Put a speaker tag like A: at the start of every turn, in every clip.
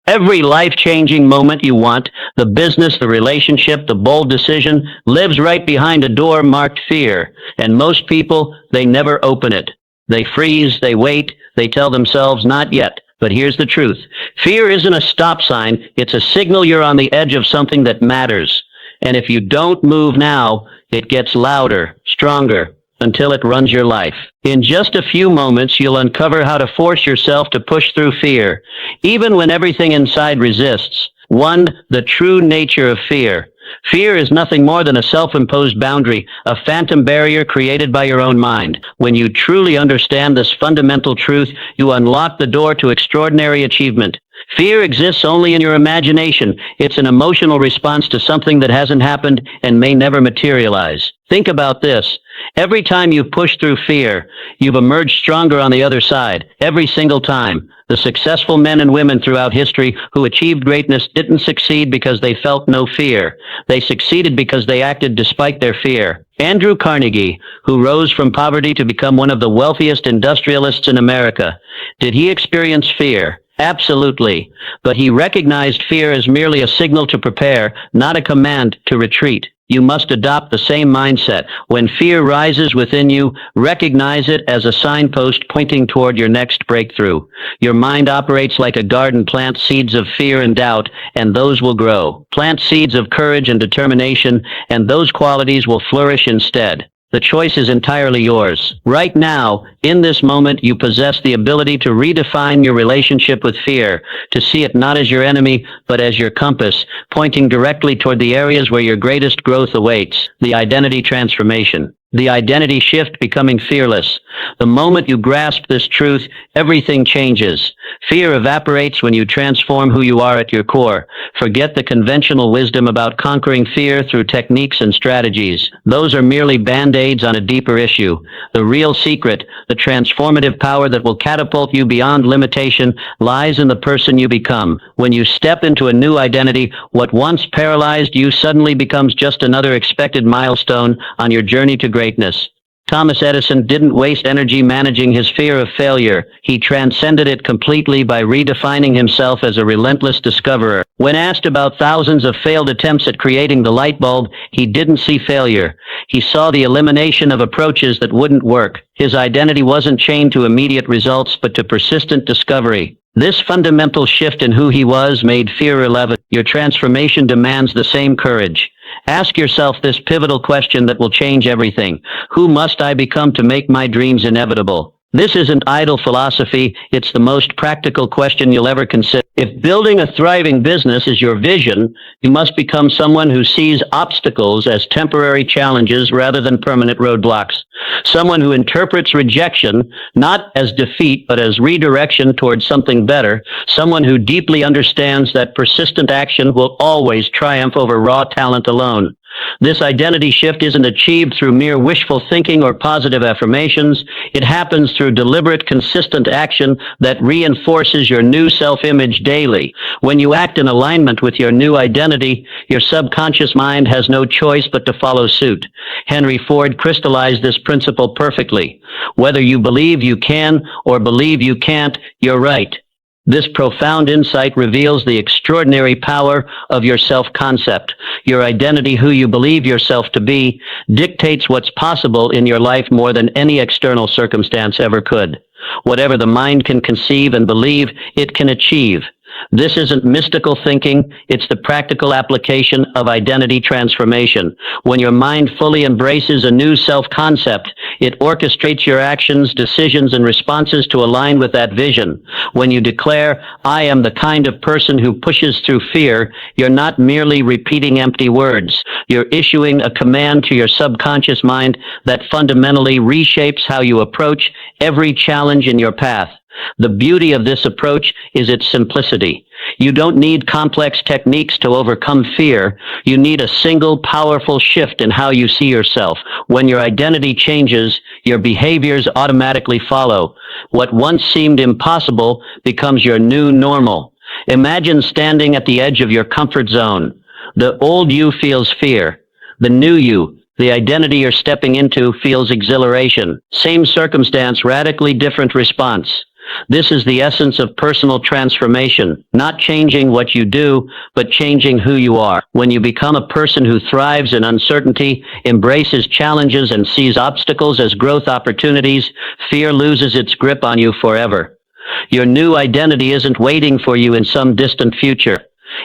A: Every life-changing moment you want, the business, the relationship, the bold decision, lives right behind a door marked fear. And most people, they never open it. They freeze, they wait, they tell themselves, not yet. But here's the truth. Fear isn't a stop sign, it's a signal you're on the edge of something that matters. And if you don't move now, it gets louder, stronger, until it runs your life. In just a few moments, you'll uncover how to force yourself to push through fear, even when everything inside resists. 1. The true nature of fear. Fear is nothing more than a self-imposed boundary, a phantom barrier created by your own mind. When you truly understand this fundamental truth, you unlock the door to extraordinary achievement. Fear exists only in your imagination. It's an emotional response to something that hasn't happened and may never materialize. Think about this. Every time you've pushed through fear, you've emerged stronger on the other side. Every single time. The successful men and women throughout history who achieved greatness didn't succeed because they felt no fear. They succeeded because they acted despite their fear. Andrew Carnegie, who rose from poverty to become one of the wealthiest industrialists in America, did he experience fear? Absolutely. But he recognized fear as merely a signal to prepare, not a command to retreat. You must adopt the same mindset. When fear rises within you, recognize it as a signpost pointing toward your next breakthrough. Your mind operates like a garden. Plant seeds of fear and doubt, and those will grow. Plant seeds of courage and determination, and those qualities will flourish instead. The choice is entirely yours. Right now, in this moment, you possess the ability to redefine your relationship with fear, to see it not as your enemy, but as your compass, pointing directly toward the areas where your greatest growth awaits. The identity transformation. The identity shift, becoming fearless. The moment you grasp this truth, everything changes. Fear evaporates when you transform who you are at your core. Forget the conventional wisdom about conquering fear through techniques and strategies. Those are merely band-aids on a deeper issue. The real secret, the transformative power that will catapult you beyond limitation, lies in the person you become. When you step into a new identity, what once paralyzed you suddenly becomes just another expected milestone on your journey to greatness. Thomas Edison didn't waste energy managing his fear of failure. He transcended it completely by redefining himself as a relentless discoverer. When asked about thousands of failed attempts at creating the light bulb, he didn't see failure. He saw the elimination of approaches that wouldn't work. His identity wasn't chained to immediate results, but to persistent discovery. This fundamental shift in who he was made fear irrelevant. Your transformation demands the same courage. Ask yourself this pivotal question that will change everything. Who must I become to make my dreams inevitable? This isn't idle philosophy, it's the most practical question you'll ever consider. If building a thriving business is your vision, you must become someone who sees obstacles as temporary challenges rather than permanent roadblocks. Someone who interprets rejection not as defeat but as redirection towards something better. Someone who deeply understands that persistent action will always triumph over raw talent alone. This identity shift isn't achieved through mere wishful thinking or positive affirmations. It happens through deliberate, consistent action that reinforces your new self-image daily. When you act in alignment with your new identity, your subconscious mind has no choice but to follow suit. Henry Ford crystallized this principle perfectly. Whether you believe you can or believe you can't, you're right. This profound insight reveals the extraordinary power of your self-concept. Your identity, who you believe yourself to be, dictates what's possible in your life more than any external circumstance ever could. Whatever the mind can conceive and believe, it can achieve. This isn't mystical thinking, it's the practical application of identity transformation. When your mind fully embraces a new self-concept, it orchestrates your actions, decisions, and responses to align with that vision. When you declare, I am the kind of person who pushes through fear, you're not merely repeating empty words. You're issuing a command to your subconscious mind that fundamentally reshapes how you approach every challenge in your path. The beauty of this approach is its simplicity. You don't need complex techniques to overcome fear. You need a single powerful shift in how you see yourself. When your identity changes, your behaviors automatically follow. What once seemed impossible becomes your new normal. Imagine standing at the edge of your comfort zone. The old you feels fear. The new you, the identity you're stepping into, feels exhilaration. Same circumstance, radically different response. This is the essence of personal transformation, not changing what you do, but changing who you are. When you become a person who thrives in uncertainty, embraces challenges, and sees obstacles as growth opportunities, fear loses its grip on you forever. Your new identity isn't waiting for you in some distant future.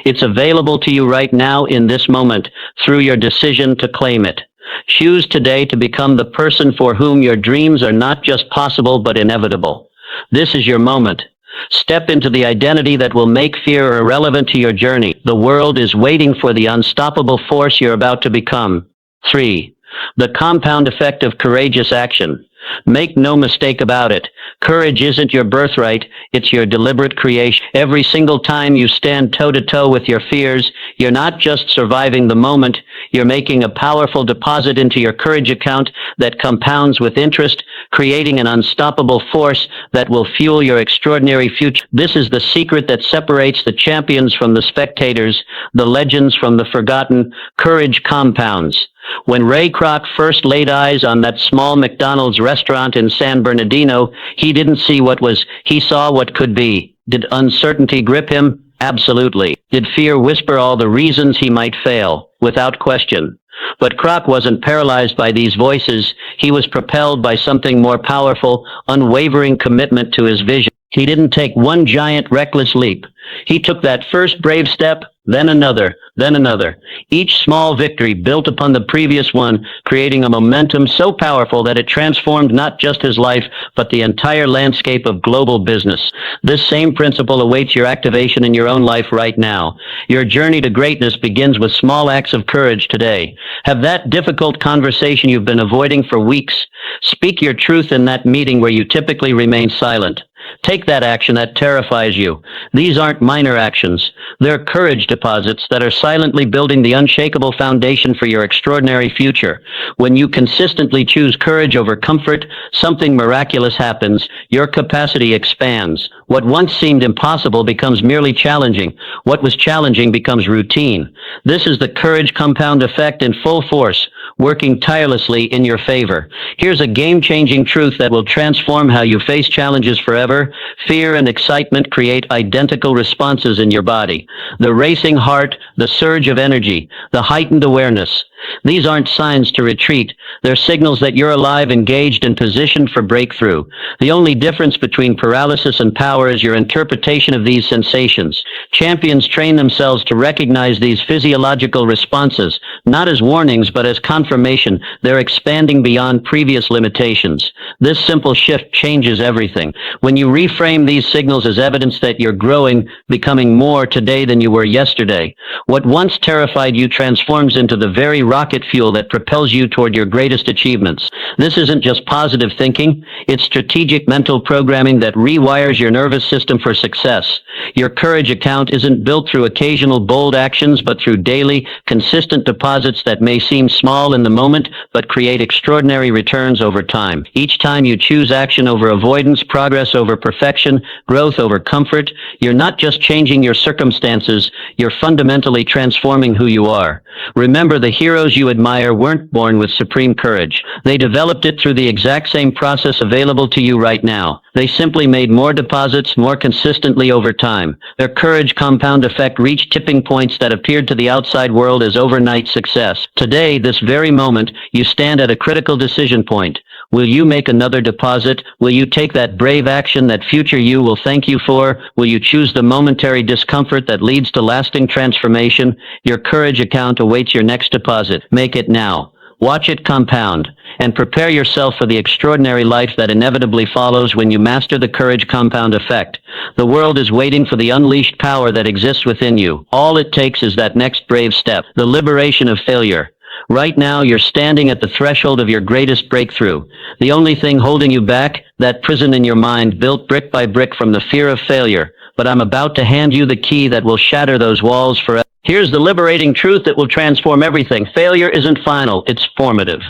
A: It's available to you right now in this moment through your decision to claim it. Choose today to become the person for whom your dreams are not just possible but inevitable. This is your moment. Step into the identity that will make fear irrelevant to your journey. The world is waiting for the unstoppable force you're about to become. 3. The compound effect of courageous action. Make no mistake about it. Courage isn't your birthright, it's your deliberate creation. Every single time you stand toe-to-toe with your fears, you're not just surviving the moment, you're making a powerful deposit into your courage account that compounds with interest, creating an unstoppable force that will fuel your extraordinary future. This is the secret that separates the champions from the spectators, the legends from the forgotten. Courage compounds. When Ray Kroc first laid eyes on that small McDonald's restaurant in San Bernardino, he didn't see what was, he saw what could be. Did uncertainty grip him? Absolutely. Did fear whisper all the reasons he might fail? Without question. But Kroc wasn't paralyzed by these voices. He was propelled by something more powerful, unwavering commitment to his vision. He didn't take one giant reckless leap. He took that first brave step, then another, then another. Each small victory built upon the previous one, creating a momentum so powerful that it transformed not just his life, but the entire landscape of global business. This same principle awaits your activation in your own life right now. Your journey to greatness begins with small acts of courage today. Have that difficult conversation you've been avoiding for weeks. Speak your truth in that meeting where you typically remain silent. Take that action that terrifies you. These aren't minor actions. They're courage deposits that are silently building the unshakable foundation for your extraordinary future. When you consistently choose courage over comfort, something miraculous happens. Your capacity expands. What once seemed impossible becomes merely challenging. What was challenging becomes routine. This is the courage compound effect in full force, working tirelessly in your favor. Here's a game-changing truth that will transform how you face challenges forever. Fear and excitement create identical responses in your body. The racing heart, the surge of energy, the heightened awareness. These aren't signs to retreat. They're signals that you're alive, engaged, and positioned for breakthrough. The only difference between paralysis and power is your interpretation of these sensations. Champions train themselves to recognize these physiological responses, not as warnings, but as confirmation. They're expanding beyond previous limitations. This simple shift changes everything. When you reframe these signals as evidence that you're growing, becoming more today than you were yesterday, what once terrified you transforms into the very rocket fuel that propels you toward your greatest achievements. This isn't just positive thinking, it's strategic mental programming that rewires your nervous system for success. Your courage account isn't built through occasional bold actions, but through daily, consistent deposits that may seem small in the moment, but create extraordinary returns over time. Each time you choose action over avoidance, progress over perfection, growth over comfort, you're not just changing your circumstances, you're fundamentally transforming who you are. Remember, the heroes you admire weren't born with supreme courage. They developed it through the exact same process available to you right now. They simply made more deposits more consistently over time. Their courage compound effect reached tipping points that appeared to the outside world as overnight success. Today, this very moment, you stand at a critical decision point. Will you make another deposit? Will you take that brave action that future you will thank you for? Will you choose the momentary discomfort that leads to lasting transformation? Your courage account awaits your next deposit. Make it now. Watch it compound, and prepare yourself for the extraordinary life that inevitably follows when you master the courage compound effect. The world is waiting for the unleashed power that exists within you. All it takes is that next brave step, the liberation of failure. Right now, you're standing at the threshold of your greatest breakthrough. The only thing holding you back, that prison in your mind built brick by brick from the fear of failure. But I'm about to hand you the key that will shatter those walls forever. Here's the liberating truth that will transform everything. Failure isn't final, it's formative.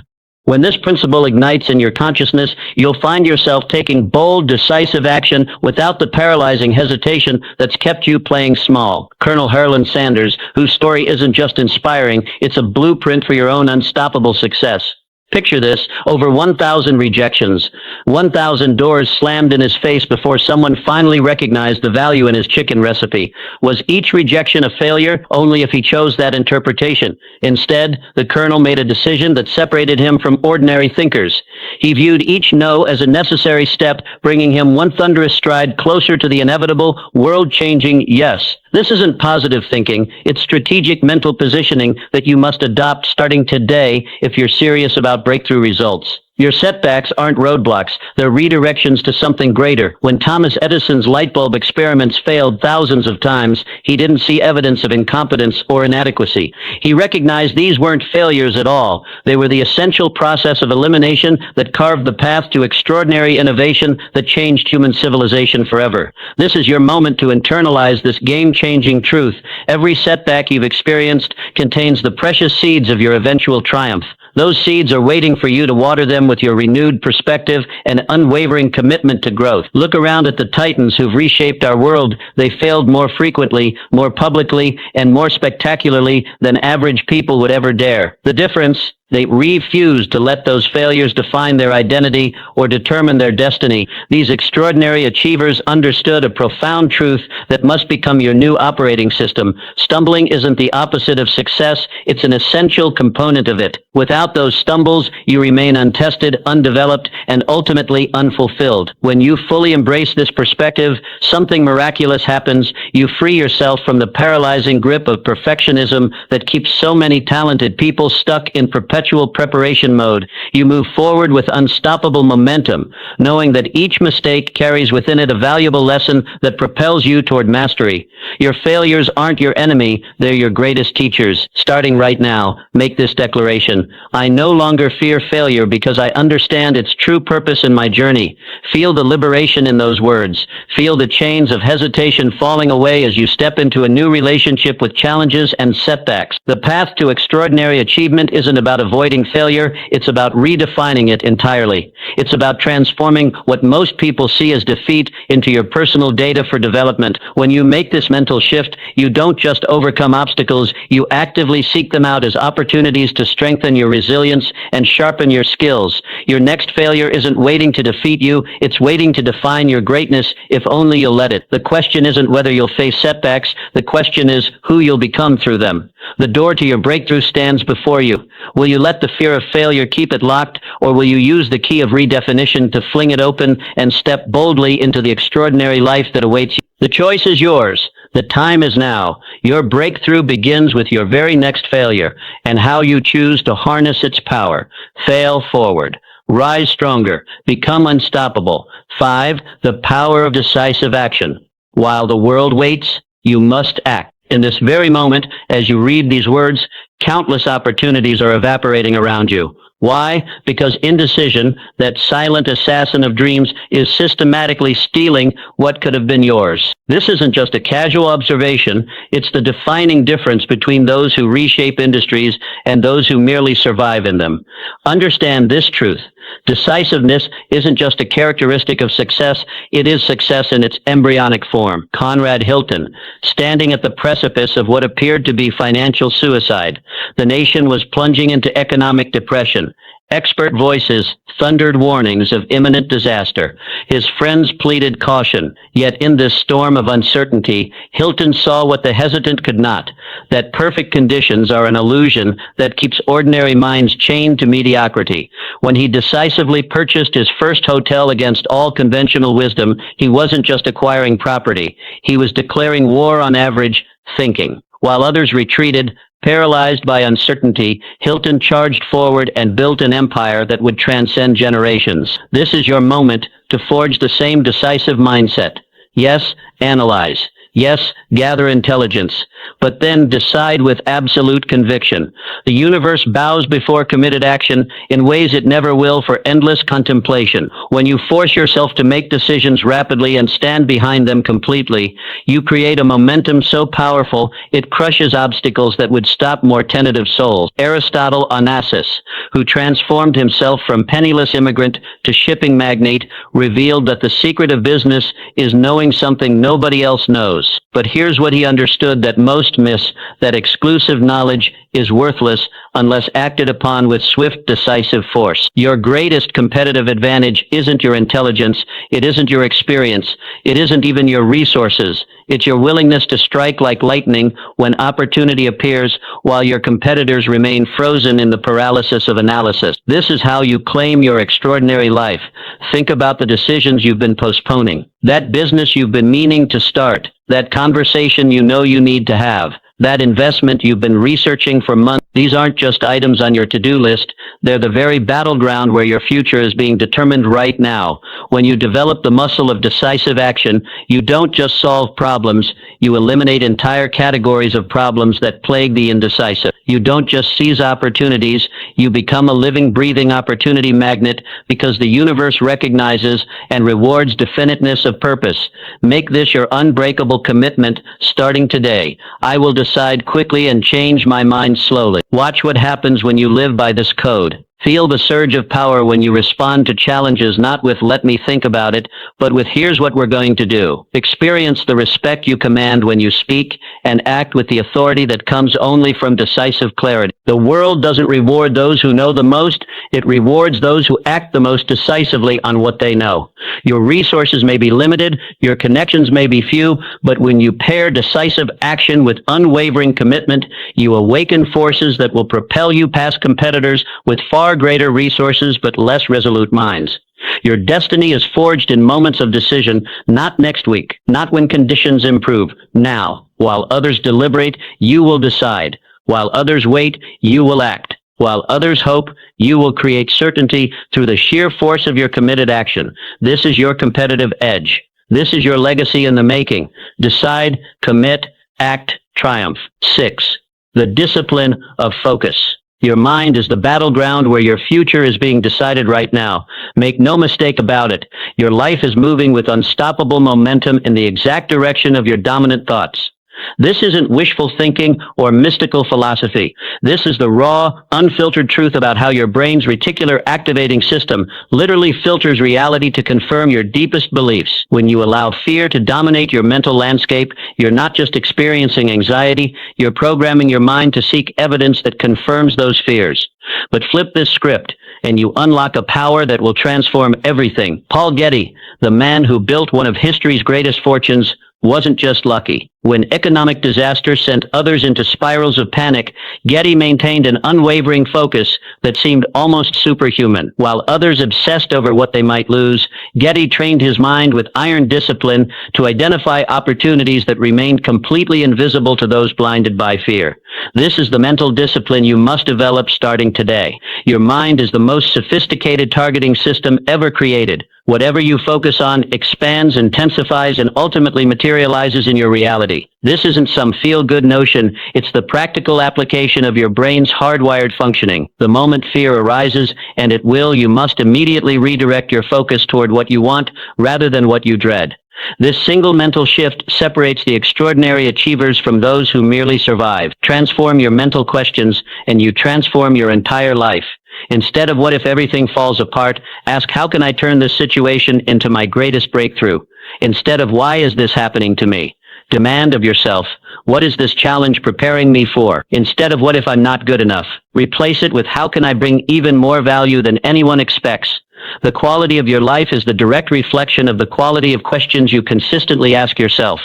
A: When this principle ignites in your consciousness, you'll find yourself taking bold, decisive action without the paralyzing hesitation that's kept you playing small. Colonel Harlan Sanders, whose story isn't just inspiring, it's a blueprint for your own unstoppable success. Picture this, over 1,000 rejections, 1,000 doors slammed in his face before someone finally recognized the value in his chicken recipe. Was each rejection a failure? Only if he chose that interpretation. Instead, the colonel made a decision that separated him from ordinary thinkers. He viewed each no as a necessary step, bringing him one thunderous stride closer to the inevitable, world-changing yes. This isn't positive thinking, it's strategic mental positioning that you must adopt starting today if you're serious about breakthrough results. Your setbacks aren't roadblocks, they're redirections to something greater. When Thomas Edison's light bulb experiments failed thousands of times, he didn't see evidence of incompetence or inadequacy. He recognized these weren't failures at all. They were the essential process of elimination that carved the path to extraordinary innovation that changed human civilization forever. This is your moment to internalize this game-changing truth. Every setback you've experienced contains the precious seeds of your eventual triumph. Those seeds are waiting for you to water them with your renewed perspective and unwavering commitment to growth. Look around at the titans who've reshaped our world. They failed more frequently, more publicly, and more spectacularly than average people would ever dare. The difference? They refused to let those failures define their identity or determine their destiny. These extraordinary achievers understood a profound truth that must become your new operating system. Stumbling isn't the opposite of success, it's an essential component of it. Without those stumbles, you remain untested, undeveloped, and ultimately unfulfilled. When you fully embrace this perspective, something miraculous happens. You free yourself from the paralyzing grip of perfectionism that keeps so many talented people stuck in perpetual preparation mode. You move forward with unstoppable momentum, knowing that each mistake carries within it a valuable lesson that propels you toward mastery. Your failures aren't your enemy, they're your greatest teachers. Starting right now, make this declaration. I no longer fear failure because I understand its true purpose in my journey. Feel the liberation in those words. Feel the chains of hesitation falling away as you step into a new relationship with challenges and setbacks. The path to extraordinary achievement isn't about avoiding failure, it's about redefining it entirely. It's about transforming what most people see as defeat into your personal data for development. When you make this mental shift, you don't just overcome obstacles, you actively seek them out as opportunities to strengthen your resilience and sharpen your skills. Your next failure isn't waiting to defeat you, it's waiting to define your greatness if only you'll let it. The question isn't whether you'll face setbacks, the question is who you'll become through them. The door to your breakthrough stands before you. Will you let the fear of failure keep it locked, or will you use the key of redefinition to fling it open and step boldly into the extraordinary life that awaits you? The choice is yours. The time is now. Your breakthrough begins with your very next failure and how you choose to harness its power. Fail forward. Rise stronger. Become unstoppable. 5. The power of decisive action. While the world waits, you must act. In this very moment, as you read these words, countless opportunities are evaporating around you. Why? Because indecision, that silent assassin of dreams, is systematically stealing what could have been yours. This isn't just a casual observation, it's the defining difference between those who reshape industries and those who merely survive in them. Understand this truth. Decisiveness isn't just a characteristic of success, it is success in its embryonic form. Conrad Hilton, standing at the precipice of what appeared to be financial suicide. The nation was plunging into economic depression. Expert voices thundered warnings of imminent disaster. His friends pleaded caution. Yet in this storm of uncertainty, Hilton saw what the hesitant could not, that perfect conditions are an illusion that keeps ordinary minds chained to mediocrity. When he decisively purchased his first hotel against all conventional wisdom, he wasn't just acquiring property. He was declaring war on average thinking. While others retreated, paralyzed by uncertainty, Hilton charged forward and built an empire that would transcend generations. This is your moment to forge the same decisive mindset. Yes, analyze. Yes, gather intelligence, but then decide with absolute conviction. The universe bows before committed action in ways it never will for endless contemplation. When you force yourself to make decisions rapidly and stand behind them completely, you create a momentum so powerful it crushes obstacles that would stop more tentative souls. Aristotle Onassis, who transformed himself from penniless immigrant to shipping magnate, revealed that the secret of business is knowing something nobody else knows. But here's what he understood that most miss, that exclusive knowledge is worthless unless acted upon with swift, decisive force. Your greatest competitive advantage isn't your intelligence, it isn't your experience, it isn't even your resources. It's your willingness to strike like lightning when opportunity appears while your competitors remain frozen in the paralysis of analysis. This is how you claim your extraordinary life. Think about the decisions you've been postponing, that business you've been meaning to start, that conversation you know you need to have, that investment you've been researching for months. These aren't just items on your to-do list. They're the very battleground where your future is being determined right now. When you develop the muscle of decisive action, you don't just solve problems, you eliminate entire categories of problems that plague the indecisive. You don't just seize opportunities, you become a living, breathing opportunity magnet because the universe recognizes and rewards definiteness of purpose. Make this your unbreakable commitment starting today. I will decide quickly and change my mind slowly. Watch what happens when you live by this code. Feel the surge of power when you respond to challenges not with "let me think about it," but with "here's what we're going to do." Experience the respect you command when you speak and act with the authority that comes only from decisive clarity. The world doesn't reward those who know the most, it rewards those who act the most decisively on what they know. Your resources may be limited, your connections may be few, but when you pair decisive action with unwavering commitment, you awaken forces that will propel you past competitors with far greater resources but less resolute minds. Your destiny is forged in moments of decision, not next week, not when conditions improve, now. While others deliberate, you will decide. While others wait, you will act. While others hope, you will create certainty through the sheer force of your committed action. This is your competitive edge. This is your legacy in the making. Decide, commit, act, triumph. 6. The discipline of focus. Your mind is the battleground where your future is being decided right now. Make no mistake about it. Your life is moving with unstoppable momentum in the exact direction of your dominant thoughts. This isn't wishful thinking or mystical philosophy. This is the raw, unfiltered truth about how your brain's reticular activating system literally filters reality to confirm your deepest beliefs. When you allow fear to dominate your mental landscape, you're not just experiencing anxiety, you're programming your mind to seek evidence that confirms those fears. But flip this script, and you unlock a power that will transform everything. Paul Getty, the man who built one of history's greatest fortunes, wasn't just lucky. When economic disaster sent others into spirals of panic, Getty maintained an unwavering focus that seemed almost superhuman. While others obsessed over what they might lose, Getty trained his mind with iron discipline to identify opportunities that remained completely invisible to those blinded by fear. This is the mental discipline you must develop starting today. Your mind is the most sophisticated targeting system ever created. Whatever you focus on expands, intensifies, and ultimately materializes in your reality. This isn't some feel-good notion, it's the practical application of your brain's hardwired functioning. The moment fear arises, and it will, you must immediately redirect your focus toward what you want rather than what you dread. This single mental shift separates the extraordinary achievers from those who merely survive. Transform your mental questions, and you transform your entire life. Instead of "what if everything falls apart," ask "how can I turn this situation into my greatest breakthrough?" Instead of "why is this happening to me?" demand of yourself, "what is this challenge preparing me for?" Instead of "what if I'm not good enough?" replace it with "how can I bring even more value than anyone expects?" The quality of your life is the direct reflection of the quality of questions you consistently ask yourself.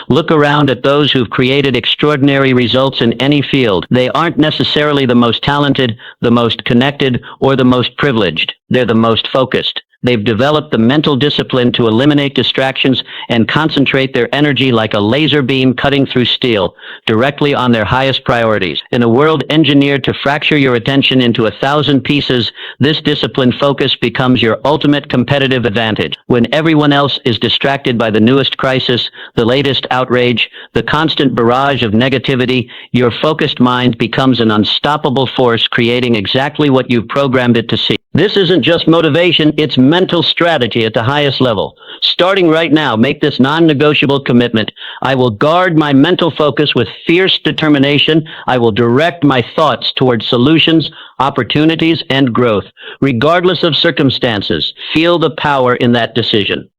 A: Look around at those who've created extraordinary results in any field. They aren't necessarily the most talented, the most connected, or the most privileged. They're the most focused. They've developed the mental discipline to eliminate distractions and concentrate their energy like a laser beam cutting through steel, directly on their highest priorities. In a world engineered to fracture your attention into 1,000 pieces, this disciplined focus becomes your ultimate competitive advantage. When everyone else is distracted by the newest crisis, the latest outrage, the constant barrage of negativity, your focused mind becomes an unstoppable force, creating exactly what you've programmed it to see. This isn't just motivation, it's mental strategy at the highest level. Starting right now, make this non-negotiable commitment. I will guard my mental focus with fierce determination. I will direct my thoughts towards solutions, opportunities, and growth. Regardless of circumstances, feel the power in that decision.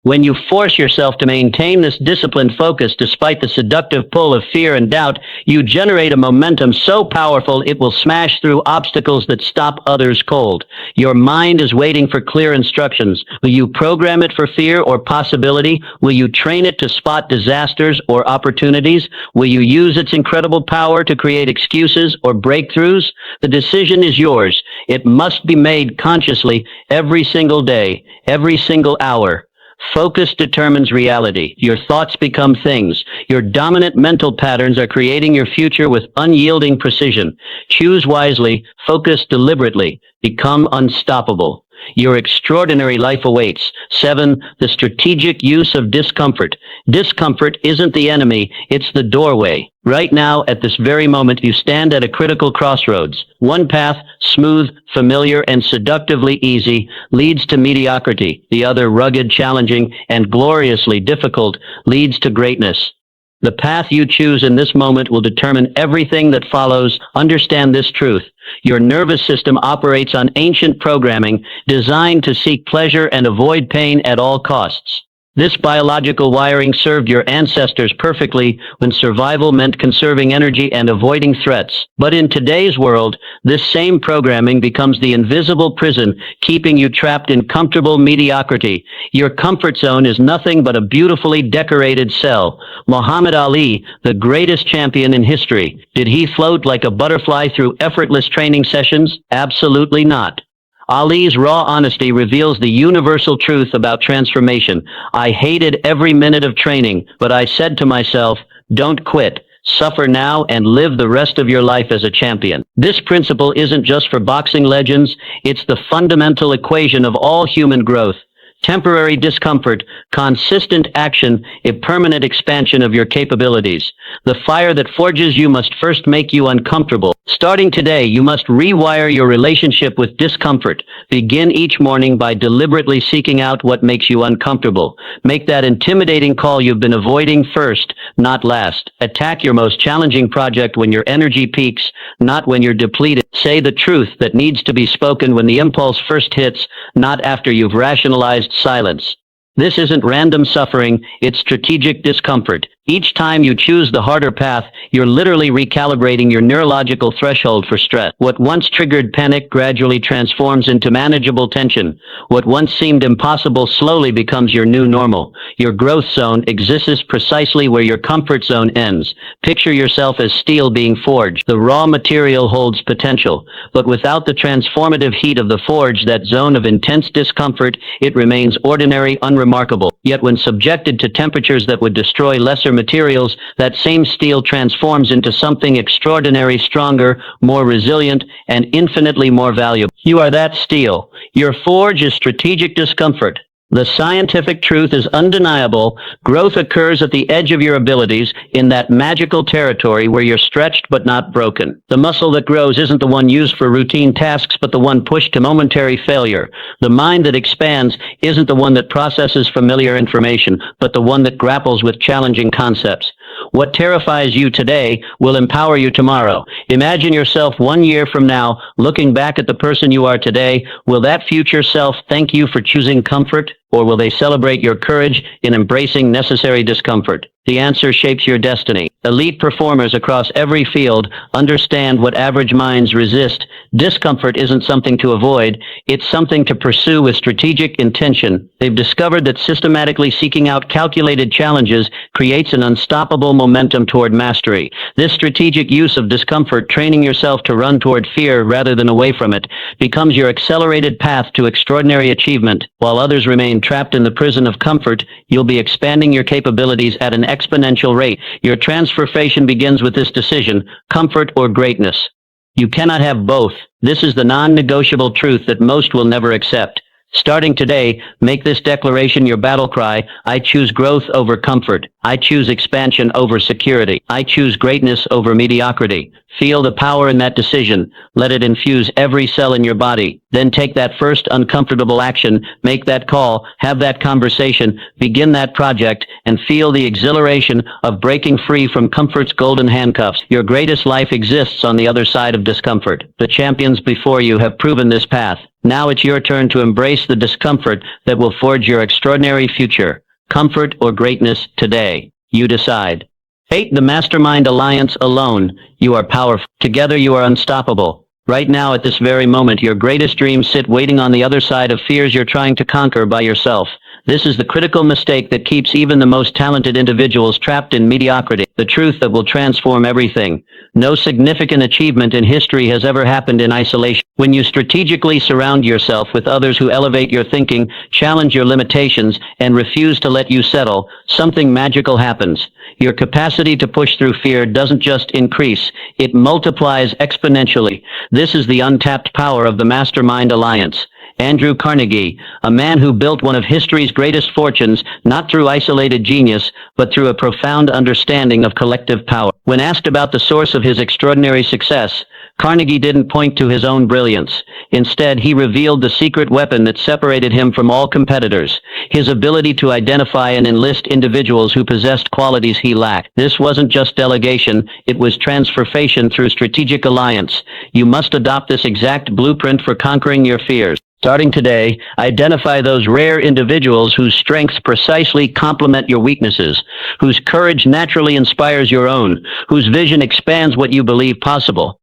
A: When you force yourself to maintain this disciplined focus despite the seductive pull of fear and doubt, you generate a momentum so powerful it will smash through obstacles that stop others cold. Your mind is waiting for clear instructions. Will you program it for fear or possibility? Will you train it to spot disasters or opportunities? Will you use its incredible power to create excuses or breakthroughs? The decision is yours. It must be made consciously every single day, every single hour. Focus determines reality. Your thoughts become things. Your dominant mental patterns are creating your future with unyielding precision. Choose wisely, focus deliberately, become unstoppable. Your extraordinary life awaits. 7. The strategic use of discomfort. Discomfort isn't the enemy, it's the doorway. Right now, at this very moment, you stand at a critical crossroads. One path, smooth, familiar, and seductively easy, leads to mediocrity. The other, rugged, challenging, and gloriously difficult, leads to greatness. The path you choose in this moment will determine everything that follows. Understand this truth. Your nervous system operates on ancient programming designed to seek pleasure and avoid pain at all costs. This biological wiring served your ancestors perfectly when survival meant conserving energy and avoiding threats. But in today's world, this same programming becomes the invisible prison, keeping you trapped in comfortable mediocrity. Your comfort zone is nothing but a beautifully decorated cell. Muhammad Ali, the greatest champion in history, did he float like a butterfly through effortless training sessions? Absolutely not. Ali's raw honesty reveals the universal truth about transformation. I hated every minute of training, but I said to myself, don't quit. Suffer now and live the rest of your life as a champion. This principle isn't just for boxing legends, it's the fundamental equation of all human growth. Temporary discomfort, consistent action, a permanent expansion of your capabilities. The fire that forges you must first make you uncomfortable. Starting today, you must rewire your relationship with discomfort. Begin each morning by deliberately seeking out what makes you uncomfortable. Make that intimidating call you've been avoiding first, not last. Attack your most challenging project when your energy peaks, not when you're depleted. Say the truth that needs to be spoken when the impulse first hits, not after you've rationalized silence. This isn't random suffering, it's strategic discomfort. Each time you choose the harder path, you're literally recalibrating your neurological threshold for stress. What once triggered panic gradually transforms into manageable tension. What once seemed impossible slowly becomes your new normal. Your growth zone exists precisely where your comfort zone ends. Picture yourself as steel being forged. The raw material holds potential, but without the transformative heat of the forge, that zone of intense discomfort, it remains ordinary, unremarkable. Yet when subjected to temperatures that would destroy lesser materials, that same steel transforms into something extraordinary, stronger, more resilient, and infinitely more valuable. You are that steel. Your forge is strategic discomfort. The scientific truth is undeniable. Growth occurs at the edge of your abilities, in that magical territory where you're stretched but not broken. The muscle that grows isn't the one used for routine tasks, but the one pushed to momentary failure. The mind that expands isn't the one that processes familiar information, but the one that grapples with challenging concepts. What terrifies you today will empower you tomorrow. Imagine yourself 1 year from now, looking back at the person you are today. Will that future self thank you for choosing comfort, or will they celebrate your courage in embracing necessary discomfort? The answer shapes your destiny. Elite performers across every field understand what average minds resist. Discomfort isn't something to avoid, it's something to pursue with strategic intention. They've discovered that systematically seeking out calculated challenges creates an unstoppable momentum toward mastery. This strategic use of discomfort, training yourself to run toward fear rather than away from it, becomes your accelerated path to extraordinary achievement. While others remain trapped in the prison of comfort, you'll be expanding your capabilities at an exponential rate. Your transformation begins with this decision: comfort or greatness. You cannot have both. This is the non-negotiable truth that most will never accept. Starting today, make this declaration your battle cry. I choose growth over comfort. I choose expansion over security. I choose greatness over mediocrity. Feel the power in that decision. Let it infuse every cell in your body. Then take that first uncomfortable action. Make that call. Have that conversation. Begin that project and feel the exhilaration of breaking free from comfort's golden handcuffs. Your greatest life exists on the other side of discomfort. The champions before you have proven this path. Now it's your turn to embrace the discomfort that will forge your extraordinary future. Comfort or greatness today. You decide. 8. The Mastermind Alliance alone. You are powerful. Together you are unstoppable. Right now, at this very moment, your greatest dreams sit waiting on the other side of fears you're trying to conquer by yourself. This is the critical mistake that keeps even the most talented individuals trapped in mediocrity. The truth that will transform everything. No significant achievement in history has ever happened in isolation. When you strategically surround yourself with others who elevate your thinking, challenge your limitations, and refuse to let you settle, something magical happens. Your capacity to push through fear doesn't just increase, it multiplies exponentially. This is the untapped power of the Mastermind Alliance. Andrew Carnegie, a man who built one of history's greatest fortunes, not through isolated genius, but through a profound understanding of collective power. When asked about the source of his extraordinary success, Carnegie didn't point to his own brilliance. Instead, he revealed the secret weapon that separated him from all competitors, his ability to identify and enlist individuals who possessed qualities he lacked. This wasn't just delegation, it was transformation through strategic alliance. You must adopt this exact blueprint for conquering your fears. Starting today, identify those rare individuals whose strengths precisely complement your weaknesses, whose courage naturally inspires your own, whose vision expands what you believe possible.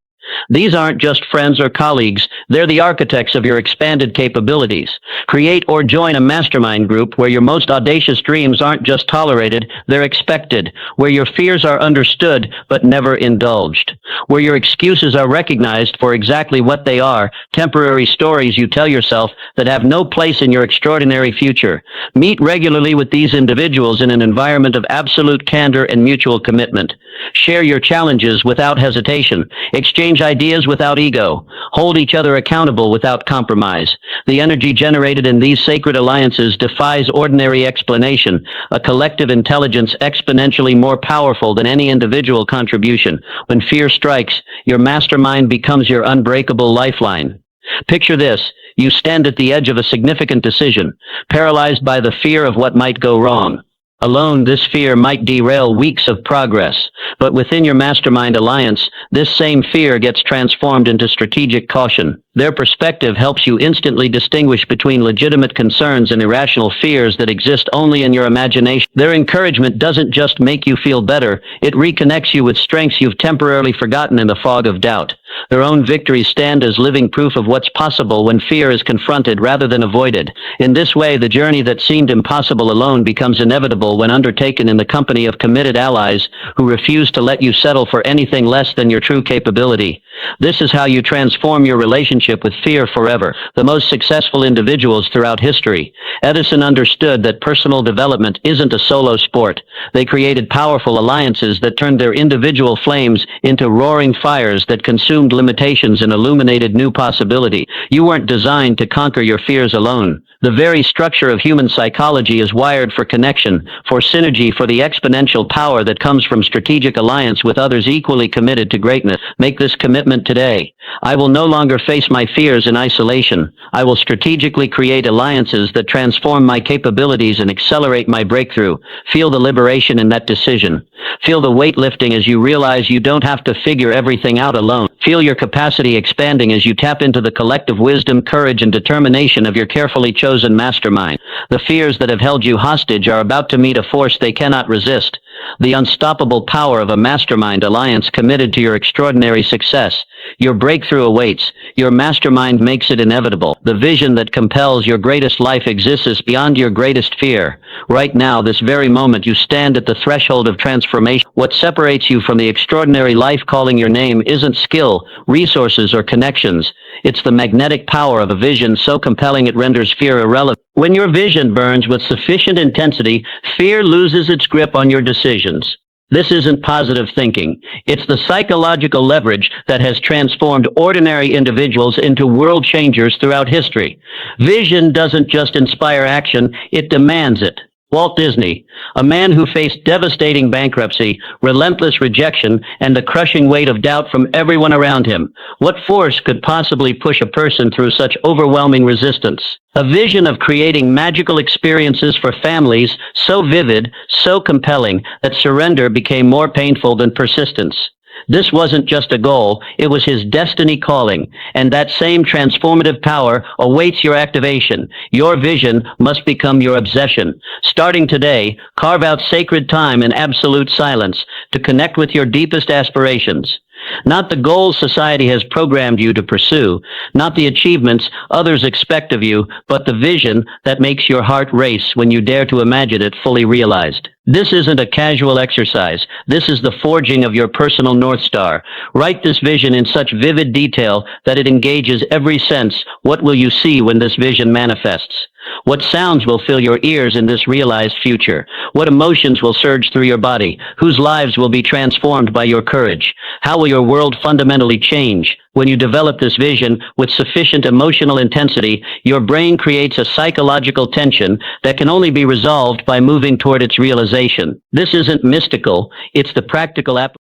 A: These aren't just friends or colleagues, they're the architects of your expanded capabilities. Create or join a mastermind group where your most audacious dreams aren't just tolerated, they're expected, where your fears are understood but never indulged, where your excuses are recognized for exactly what they are, temporary stories you tell yourself that have no place in your extraordinary future. Meet regularly with these individuals in an environment of absolute candor and mutual commitment. Share your challenges without hesitation. Exchange ideas without ego. Hold each other accountable without compromise. The energy generated in these sacred alliances defies ordinary explanation, a collective intelligence exponentially more powerful than any individual contribution. When fear strikes, your mastermind becomes your unbreakable lifeline. Picture this. You stand at the edge of a significant decision, paralyzed by the fear of what might go wrong. Alone, this fear might derail weeks of progress, but within your mastermind alliance, this same fear gets transformed into strategic caution. Their perspective helps you instantly distinguish between legitimate concerns and irrational fears that exist only in your imagination. Their encouragement doesn't just make you feel better, it reconnects you with strengths you've temporarily forgotten in the fog of doubt. Their own victories stand as living proof of what's possible when fear is confronted rather than avoided. In this way, the journey that seemed impossible alone becomes inevitable when undertaken in the company of committed allies who refuse to let you settle for anything less than your true capability. This is how you transform your relationship with fear forever. The most successful individuals throughout history. Edison understood that personal development isn't a solo sport. They created powerful alliances that turned their individual flames into roaring fires that consumed limitations and illuminated new possibility. You weren't designed to conquer your fears alone. The very structure of human psychology is wired for connection, for synergy, for the exponential power that comes from strategic alliance with others equally committed to greatness. Make this commitment today. I will no longer face my fears in isolation. I will strategically create alliances that transform my capabilities and accelerate my breakthrough. Feel the liberation in that decision. Feel the weight lifting as you realize you don't have to figure everything out alone. Feel your capacity expanding as you tap into the collective wisdom, courage, and determination of your carefully chosen mastermind. The fears that have held you hostage are about to meet a force they cannot resist. The unstoppable power of a mastermind alliance committed to your extraordinary success. Your breakthrough awaits. Your mastermind makes it inevitable. The vision that compels your greatest life exists beyond your greatest fear. Right now, this very moment, you stand at the threshold of transformation. What separates you from the extraordinary life calling your name isn't skill, resources, or connections. It's the magnetic power of a vision so compelling it renders fear irrelevant. When your vision burns with sufficient intensity, fear loses its grip on your decisions. This isn't positive thinking. It's the psychological leverage that has transformed ordinary individuals into world changers throughout history. Vision doesn't just inspire action, it demands it. Walt Disney, a man who faced devastating bankruptcy, relentless rejection, and the crushing weight of doubt from everyone around him. What force could possibly push a person through such overwhelming resistance? A vision of creating magical experiences for families so vivid, so compelling, that surrender became more painful than persistence. This wasn't just a goal, it was his destiny calling, and that same transformative power awaits your activation. Your vision must become your obsession. Starting today, carve out sacred time in absolute silence to connect with your deepest aspirations. Not the goals society has programmed you to pursue, not the achievements others expect of you, but the vision that makes your heart race when you dare to imagine it fully realized. This isn't a casual exercise. This is the forging of your personal North Star. Write this vision in such vivid detail that it engages every sense. What will you see when this vision manifests? What sounds will fill your ears in this realized future? What emotions will surge through your body? Whose lives will be transformed by your courage? How will your world fundamentally change? When you develop this vision with sufficient emotional intensity, your brain creates a psychological tension that can only be resolved by moving toward its realization. This isn't mystical, it's the practical application